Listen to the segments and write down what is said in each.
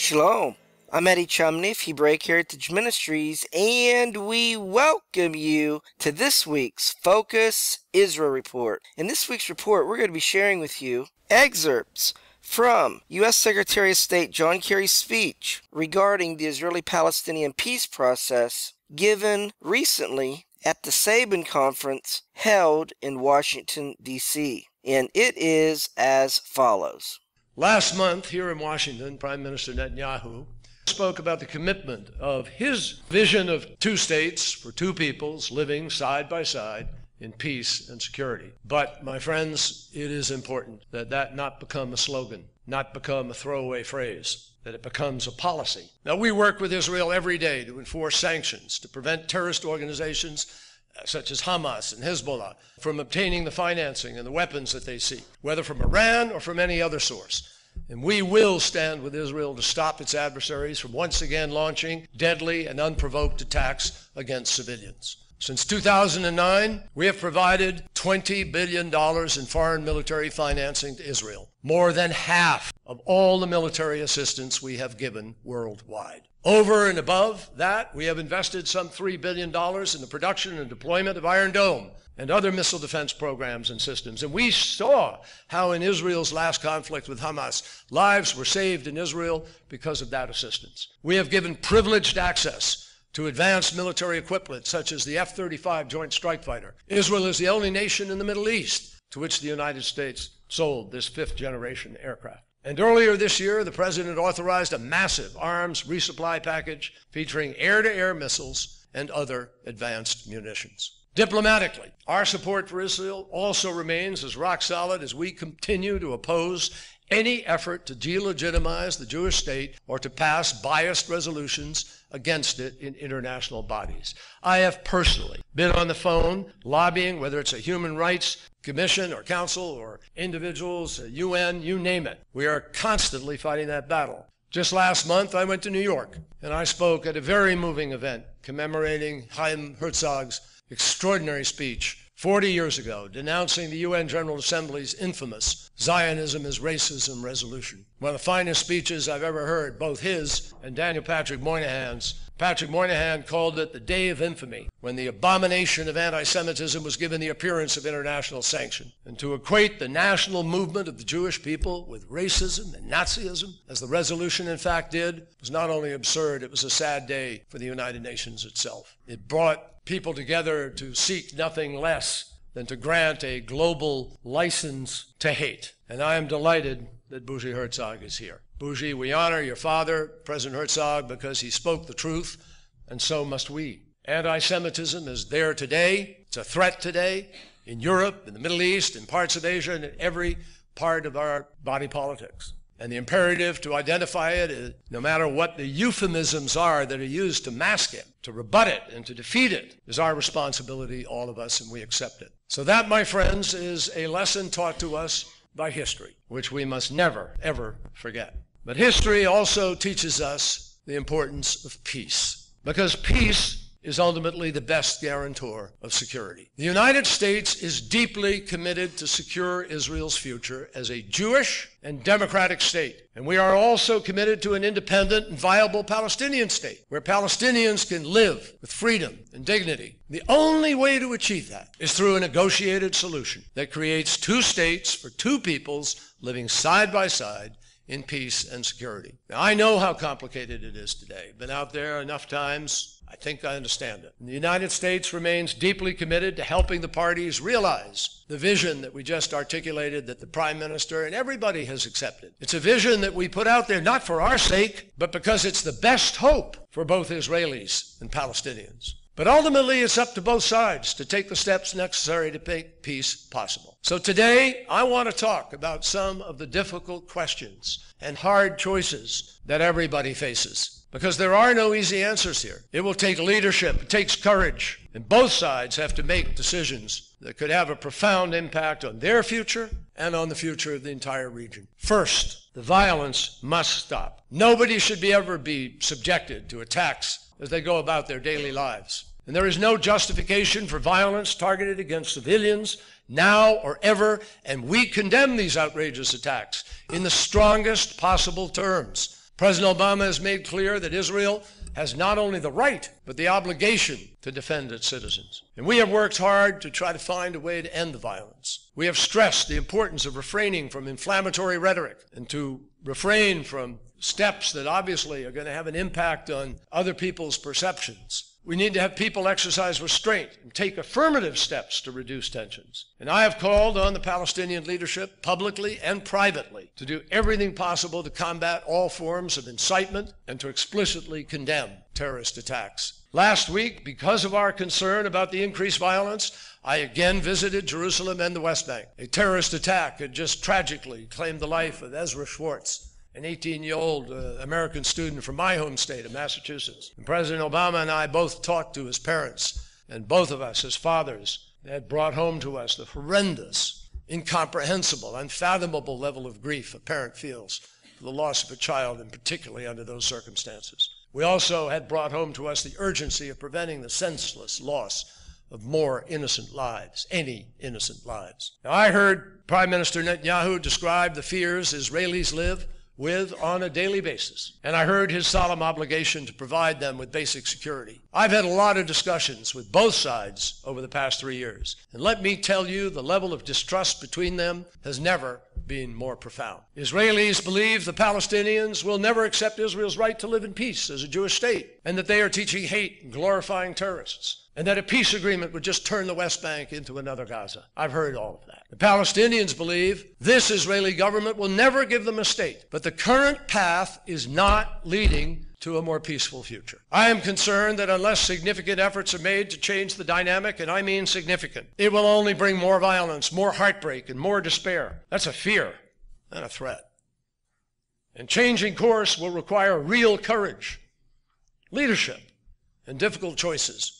Shalom. I'm Eddie Chumney of Hebraic Heritage Ministries, and we welcome you to this week's Focus Israel Report. In this week's report, we're going to be sharing with you excerpts from U.S. Secretary of State John Kerry's speech regarding the Israeli-Palestinian peace process given recently at the Sabin Conference held in Washington, D.C. And it is as follows. Last month here in Washington, Prime Minister Netanyahu spoke about the commitment of his vision of two states for two peoples living side by side in peace and security. But, my friends, it is important that that not become a slogan, not become a throwaway phrase, that it becomes a policy. Now, we work with Israel every day to enforce sanctions, to prevent terrorist organizations such as Hamas and Hezbollah from obtaining the financing and the weapons that they seek, whether from Iran or from any other source. And we will stand with Israel to stop its adversaries from once again launching deadly and unprovoked attacks against civilians. Since 2009, we have provided $20 billion in foreign military financing to Israel, more than half of all the military assistance we have given worldwide. Over and above that, we have invested some $3 billion in the production and deployment of Iron Dome and other missile defense programs and systems. And we saw how in Israel's last conflict with Hamas, lives were saved in Israel because of that assistance. We have given privileged access to advanced military equipment such as the F-35 Joint Strike Fighter. Israel is the only nation in the Middle East to which the United States sold this fifth-generation aircraft. And earlier this year, the President authorized a massive arms resupply package featuring air-to-air missiles and other advanced munitions. Diplomatically, our support for Israel also remains as rock solid as we continue to oppose any effort to delegitimize the Jewish state or to pass biased resolutions against it in international bodies. I have personally been on the phone lobbying, whether it's a human rights commission or council or individuals, UN, you name it. We are constantly fighting that battle. Just last month, I went to New York, and I spoke at a very moving event commemorating Chaim Herzog's extraordinary speech 40 years ago, denouncing the UN General Assembly's infamous Zionism is racism resolution. One of the finest speeches I've ever heard, both his and Daniel Patrick Moynihan's. Patrick Moynihan called it the day of infamy, when the abomination of anti-Semitism was given the appearance of international sanction. And to equate the national movement of the Jewish people with racism and Nazism, as the resolution in fact did, was not only absurd, it was a sad day for the United Nations itself. It brought people together to seek nothing less than to grant a global license to hate. And I am delighted that Bougie Herzog is here. Bougie, we honor your father, President Herzog, because he spoke the truth, and so must we. Anti-Semitism is there today. It's a threat today in Europe, in the Middle East, in parts of Asia, and in every part of our body politics. And the imperative to identify it, is, no matter what the euphemisms are that are used to mask it, to rebut it, and to defeat it, is our responsibility, all of us, and we accept it. So that, my friends, is a lesson taught to us by history, which we must never, ever forget. But history also teaches us the importance of peace, because peace is ultimately the best guarantor of security. The United States is deeply committed to secure Israel's future as a Jewish and democratic state. And we are also committed to an independent and viable Palestinian state, where Palestinians can live with freedom and dignity. The only way to achieve that is through a negotiated solution that creates two states for two peoples living side by side in peace and security. Now, I know how complicated it is today. Been out there enough times. I think I understand it. And the United States remains deeply committed to helping the parties realize the vision that we just articulated, that the Prime Minister and everybody has accepted. It's a vision that we put out there not for our sake, but because it's the best hope for both Israelis and Palestinians. But ultimately, it's up to both sides to take the steps necessary to make peace possible. So today, I want to talk about some of the difficult questions and hard choices that everybody faces. Because there are no easy answers here. It will take leadership, it takes courage, and both sides have to make decisions that could have a profound impact on their future and on the future of the entire region. First, the violence must stop. Nobody should ever be subjected to attacks as they go about their daily lives. And there is no justification for violence targeted against civilians now or ever, and we condemn these outrageous attacks in the strongest possible terms. President Obama has made clear that Israel has not only the right, but the obligation to defend its citizens. And we have worked hard to try to find a way to end the violence. We have stressed the importance of refraining from inflammatory rhetoric and to refrain from steps that obviously are going to have an impact on other people's perceptions. We need to have people exercise restraint and take affirmative steps to reduce tensions. And I have called on the Palestinian leadership, publicly and privately, to do everything possible to combat all forms of incitement and to explicitly condemn terrorist attacks. Last week, because of our concern about the increased violence, I again visited Jerusalem and the West Bank. A terrorist attack had just tragically claimed the life of Ezra Schwartz, an 18-year-old American student from my home state of Massachusetts. And President Obama and I both talked to his parents, and both of us as fathers had brought home to us the horrendous, incomprehensible, unfathomable level of grief a parent feels for the loss of a child, and particularly under those circumstances. We also had brought home to us the urgency of preventing the senseless loss of more innocent lives, any innocent lives. Now, I heard Prime Minister Netanyahu describe the fears Israelis live with on a daily basis. And I heard his solemn obligation to provide them with basic security. I've had a lot of discussions with both sides over the past 3 years. And let me tell you, the level of distrust between them has never been more profound. Israelis believe the Palestinians will never accept Israel's right to live in peace as a Jewish state, and that they are teaching hate and glorifying terrorists, and that a peace agreement would just turn the West Bank into another Gaza. I've heard all of that. The Palestinians believe this Israeli government will never give them a state, but the current path is not leading to a more peaceful future. I am concerned that unless significant efforts are made to change the dynamic, and I mean significant, it will only bring more violence, more heartbreak, and more despair. That's a fear, not a threat. And changing course will require real courage, leadership, and difficult choices.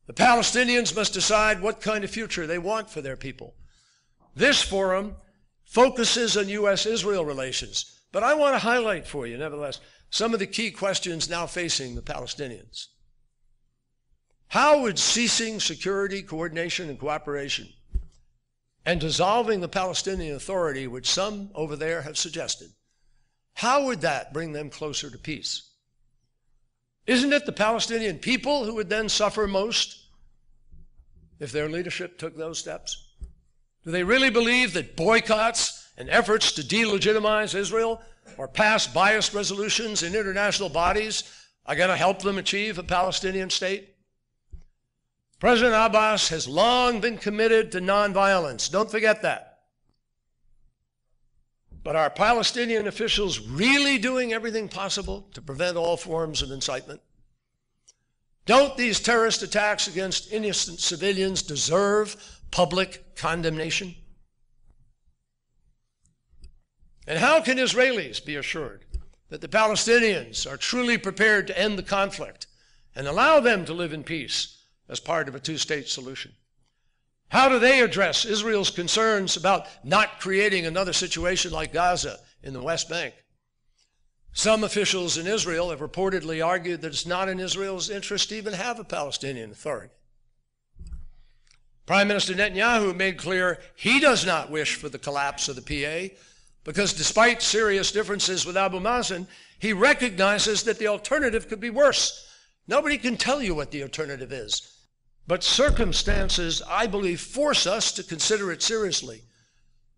The Palestinians must decide what kind of future they want for their people. This forum focuses on U.S.-Israel relations, but I want to highlight for you, nevertheless, some of the key questions now facing the Palestinians. How would ceasing security, coordination, and cooperation and dissolving the Palestinian Authority, which some over there have suggested, how would that bring them closer to peace? Isn't it the Palestinian people who would then suffer most if their leadership took those steps? Do they really believe that boycotts and efforts to delegitimize Israel or pass biased resolutions in international bodies are going to help them achieve a Palestinian state? President Abbas has long been committed to nonviolence. Don't forget that. But are Palestinian officials really doing everything possible to prevent all forms of incitement? Don't these terrorist attacks against innocent civilians deserve public condemnation? And how can Israelis be assured that the Palestinians are truly prepared to end the conflict and allow them to live in peace as part of a two-state solution? How do they address Israel's concerns about not creating another situation like Gaza in the West Bank? Some officials in Israel have reportedly argued that it's not in Israel's interest to even have a Palestinian Authority. Prime Minister Netanyahu made clear he does not wish for the collapse of the PA, because despite serious differences with Abu Mazen, he recognizes that the alternative could be worse. Nobody can tell you what the alternative is. But circumstances, I believe, force us to consider it seriously,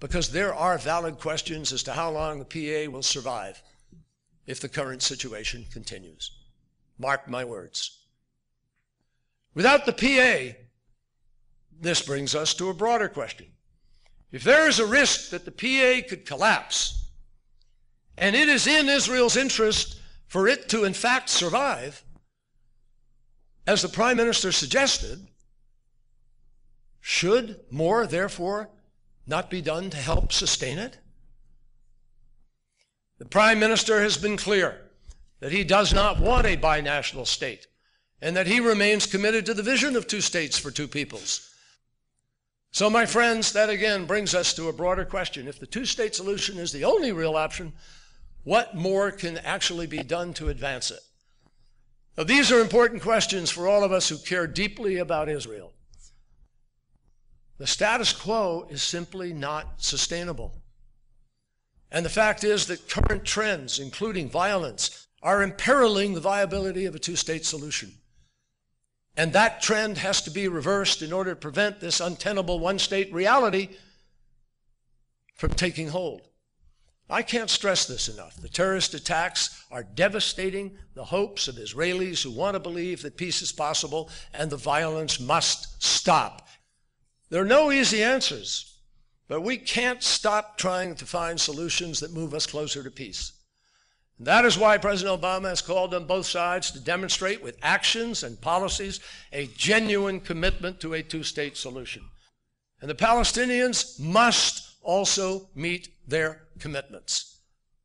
because there are valid questions as to how long the PA will survive if the current situation continues. Mark my words. Without the PA, this brings us to a broader question. If there is a risk that the PA could collapse, and it is in Israel's interest for it to in fact survive, as the Prime Minister suggested, should more, therefore, not be done to help sustain it? The Prime Minister has been clear that he does not want a binational state, and that he remains committed to the vision of two states for two peoples. So, my friends, that again brings us to a broader question. If the two-state solution is the only real option, what more can actually be done to advance it? Now, these are important questions for all of us who care deeply about Israel. The status quo is simply not sustainable. And the fact is that current trends, including violence, are imperiling the viability of a two-state solution. And that trend has to be reversed in order to prevent this untenable one-state reality from taking hold. I can't stress this enough. The terrorist attacks are devastating the hopes of Israelis who want to believe that peace is possible, and the violence must stop. There are no easy answers, but we can't stop trying to find solutions that move us closer to peace. And that is why President Obama has called on both sides to demonstrate with actions and policies a genuine commitment to a two-state solution. And the Palestinians must also meet their commitments,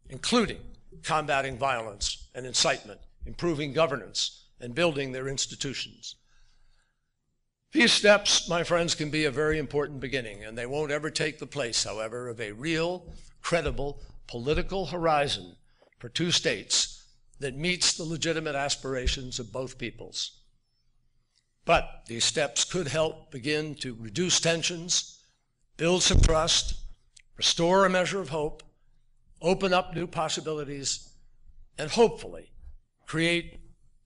including combating violence and incitement, improving governance, and building their institutions. These steps, my friends, can be a very important beginning, and they won't ever take the place, however, of a real, credible political horizon for two states that meets the legitimate aspirations of both peoples. But these steps could help begin to reduce tensions, build some trust, restore a measure of hope, open up new possibilities, and hopefully create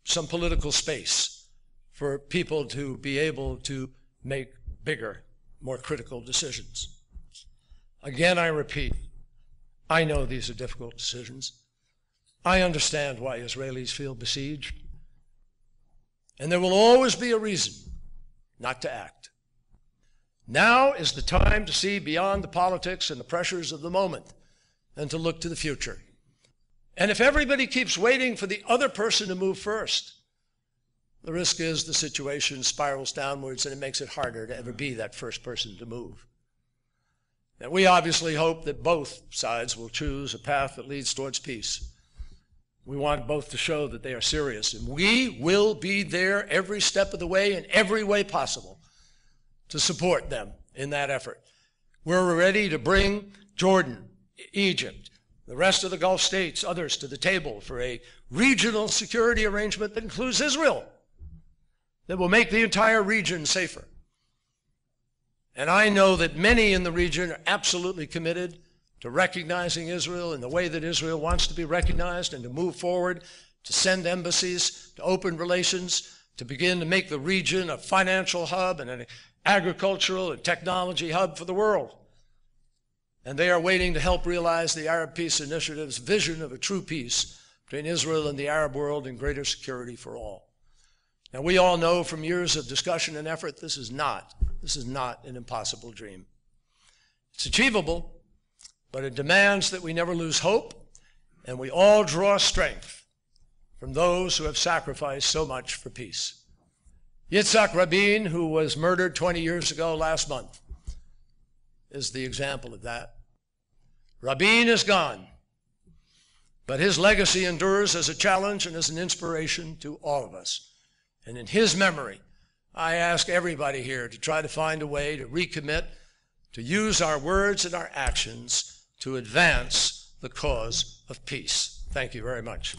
some political space for people to be able to make bigger, more critical decisions. Again, I repeat, I know these are difficult decisions. I understand why Israelis feel besieged. And there will always be a reason not to act. Now is the time to see beyond the politics and the pressures of the moment and to look to the future. And if everybody keeps waiting for the other person to move first, the risk is the situation spirals downwards and it makes it harder to ever be that first person to move. And we obviously hope that both sides will choose a path that leads towards peace. We want both to show that they are serious, and we will be there every step of the way in every way possible to support them in that effort. We're ready to bring Jordan, Egypt, the rest of the Gulf states, others to the table for a regional security arrangement that includes Israel, that will make the entire region safer. And I know that many in the region are absolutely committed to recognizing Israel in the way that Israel wants to be recognized, and to move forward, to send embassies, to open relations, to begin to make the region a financial hub and an agricultural and technology hub for the world. And they are waiting to help realize the Arab Peace Initiative's vision of a true peace between Israel and the Arab world and greater security for all. Now, we all know from years of discussion and effort, this is not an impossible dream. It's achievable, but it demands that we never lose hope, and we all draw strength from those who have sacrificed so much for peace. Yitzhak Rabin, who was murdered 20 years ago last month, is the example of that. Rabin is gone, but his legacy endures as a challenge and as an inspiration to all of us. And in his memory, I ask everybody here to try to find a way to recommit, to use our words and our actions to advance the cause of peace. Thank you very much.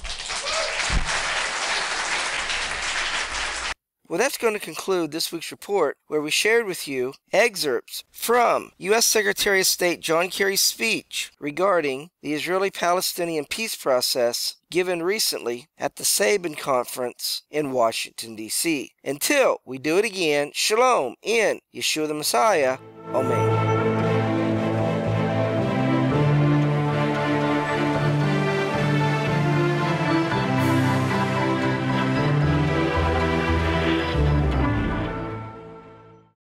Well, that's going to conclude this week's report, where we shared with you excerpts from U.S. Secretary of State John Kerry's speech regarding the Israeli-Palestinian peace process given recently at the Sabin Conference in Washington, D.C. Until we do it again, Shalom in Yeshua the Messiah. Amen.